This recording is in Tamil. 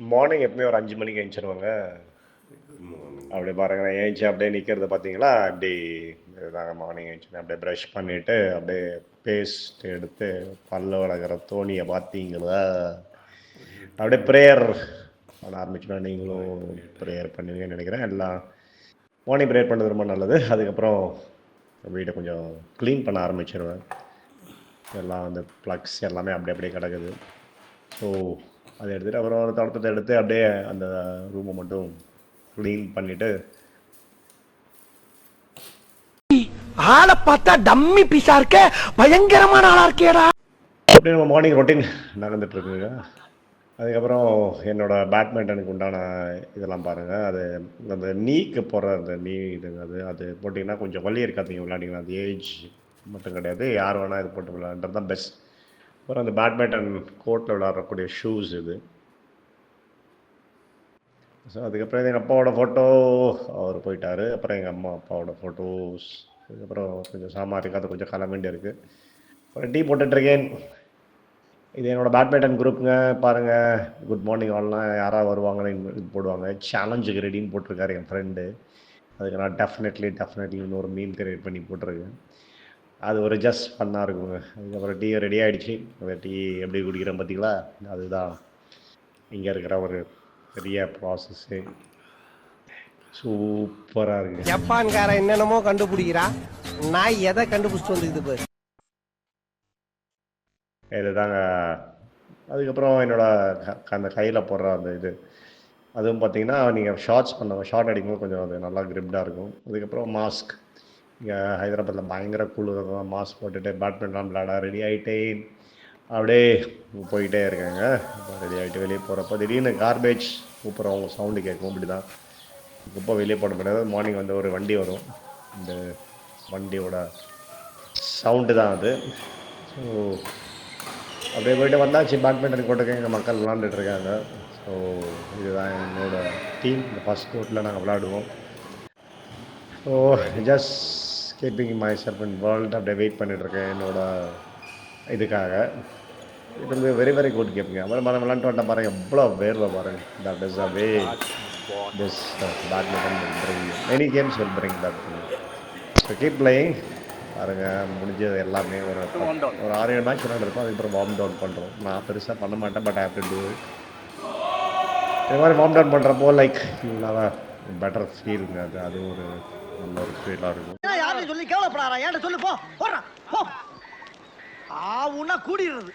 மார்னிங் எப்பவுமே ஒரு 5 மணிக்கு எந்திரிச்சிருவேங்க. அப்படியே பாருங்க நான் ஏந்திச்சு அப்படியே நிற்கிறத பார்த்தீங்களா, அப்படி இதுதாங்க மார்னிங் எந்திரிச்சோனே அப்படியே ப்ரஷ் பண்ணிவிட்டு, அப்படியே பேஸ்ட் எடுத்து பல்ல விளக்குற தோணியை பார்த்தீங்களா, அப்படியே ப்ரேயர் பண்ண ஆரம்பிச்சுடுவேன். நீங்களும் ப்ரேயர் பண்ணுவீங்கன்னு நினைக்கிறேன். எல்லாம் மார்னிங் ப்ரேயர் பண்ணுறது ரொம்ப நல்லது. அதுக்கப்புறம் வீட்டை கொஞ்சம் க்ளீன் பண்ண ஆரம்பிச்சிருவேன். எல்லாம் அந்த ப்ளக்ஸ் எல்லாமே அப்படி அப்படியே கிடக்குது. ஸோ அதை எடுத்துகிட்டு அப்புறம் ஒரு தொடப்பத்தை எடுத்து அப்படியே அந்த ரூமை மட்டும் க்ளீன் பண்ணிவிட்டு ஆளை பார்த்தா டம்மி பீஸா இருக்க, பயங்கரமான ஆளா இருக்கேடா. அப்படியே நம்ம மார்னிங் ரொட்டீன் நடந்துட்டு இருக்குங்க. அதுக்கப்புறம் என்னோட பேட்மிண்டனுக்கு உண்டான இதெல்லாம் பாருங்கள். அது அந்த நீக்கு போடுற அந்த நீ இதுங்க, அது அது போட்டிங்கன்னா கொஞ்சம் வலி இருக்காதீங்க விளையாடிங்கன்னா. அது ஏஜ் மட்டும் கிடையாது, யார் வேணால் இது போட்டு விளையாடுறது தான் பெஸ்ட். அப்புறம் அந்த பேட்மிண்டன் கோர்ட்டில் விளையாடக்கூடிய ஷூஸ் இது. ஸோ அதுக்கப்புறம் எங்கள் அப்பாவோட ஃபோட்டோ, அவர் போயிட்டார். அப்புறம் எங்கள் அம்மா அப்பாவோட ஃபோட்டோஸ், அதுக்கப்புறம் கொஞ்சம் சாமான் இருக்குது, அது கொஞ்சம் கிளம்ப வேண்டி இருக்குது. அப்புறம் டீ போட்டுட்ருக்கேன். இது என்னோடய பேட்மிண்டன் குரூப்புங்க. பாருங்கள், குட் மார்னிங் ஆல்லாம் யாராவது வருவாங்கன்னு இது போடுவாங்க. சேலஞ்சுக்கு ரெடின்னு போட்டிருக்காரு என் ஃப்ரெண்டு. அதுக்கு நான் டெஃபினெட்லி இன்னொரு மீம் கிரியேட் பண்ணி போட்டிருக்கேன். அது ஒரு ஜஸ்ட் ஃபன்னாக இருக்குங்க. அதுக்கப்புறம் டீ ரெடி ஆகிடுச்சு. அந்த டீ எப்படி குடிக்கிறேன் பார்த்தீங்களா, அதுதான் இங்கே இருக்கிற ஒரு பெரிய ப்ராசஸ்ஸு. சூப்பராக இருக்குது. ஜப்பான்கார என்னென்னமோ கண்டுபிடிக்கிறா, நான் எதை கண்டுபிடிச்சிட்டு வந்துக்குது. இதுதாங்க. அதுக்கப்புறம் என்னோட அந்த கையில் போடுற அந்த இது, அதுவும் பார்த்தீங்கன்னா நீங்கள் ஷார்ட் அடிக்கும்போது கொஞ்சம் அது நல்லா கிரிப்டாக இருக்கும். அதுக்கப்புறம் மாஸ்க், இங்கே ஹைதராபாத்தில் பயங்கர குளிர் தான். மாஸ்க் போட்டுட்டு பேட்மிண்டன் விளையாட ரெடி ஆகிட்டேன். அப்படியே போயிட்டே இருக்காங்க. ரெடி ஆகிட்டு வெளியே போகிறப்போ திடீர்னு கார்பேஜ் கூப்பிட்றவங்க சவுண்டு கேட்கும். இப்படி தான் குப்பை வெளியே போட முடியாது. மார்னிங் வந்து ஒரு வண்டி வரும், இந்த வண்டியோட சவுண்டு தான் அது. ஸோ அப்படியே போய்ட்டு வந்தாச்சு. பேட்மிண்டன் கோர்ட்டுக்கு எங்கள் மக்கள் விளாண்டுட்ருக்காங்க. ஸோ இதுதான் என்னோடய டீம். இந்த ஃபஸ்ட் கோர்ட்டில் நாங்கள் விளாடுவோம். So just keeping my self in world. அப்படியே வெயிட் பண்ணிகிட்ருக்கேன் என்னோட இதுக்காக. இது வந்து வெரி வெரி குட் கேம்ங்க. அப்புறம் விளாண்டு வந்தால் பாருங்கள் எவ்வளோ வேர்வை பாருங்கள். That is a way this badminton will bring many games will bring that. So keep playing. பாருங்கள், முடிஞ்சது எல்லாமே ஒரு 6-7 மேட்ச் விளாண்டுருப்போம். அதுக்கப்புறம் வார்ம் டவுன் பண்ணுறோம். நான் பெருசாக பண்ண மாட்டேன், but have to do it. இது மாதிரி வார்ம் டவுன் பண்ணுறப்போ லைக் நல்லா பெட்டர் ஃபீலுங்க. அது ஒரு நல்ல ஒரு ஃபீலாக இருக்கும். யாரும் சொல்லி கேவலப்படாரா, ஏன்டா சொல்லு, போ போடுறான் போ. ஆவுன்னா கூடிடுறது.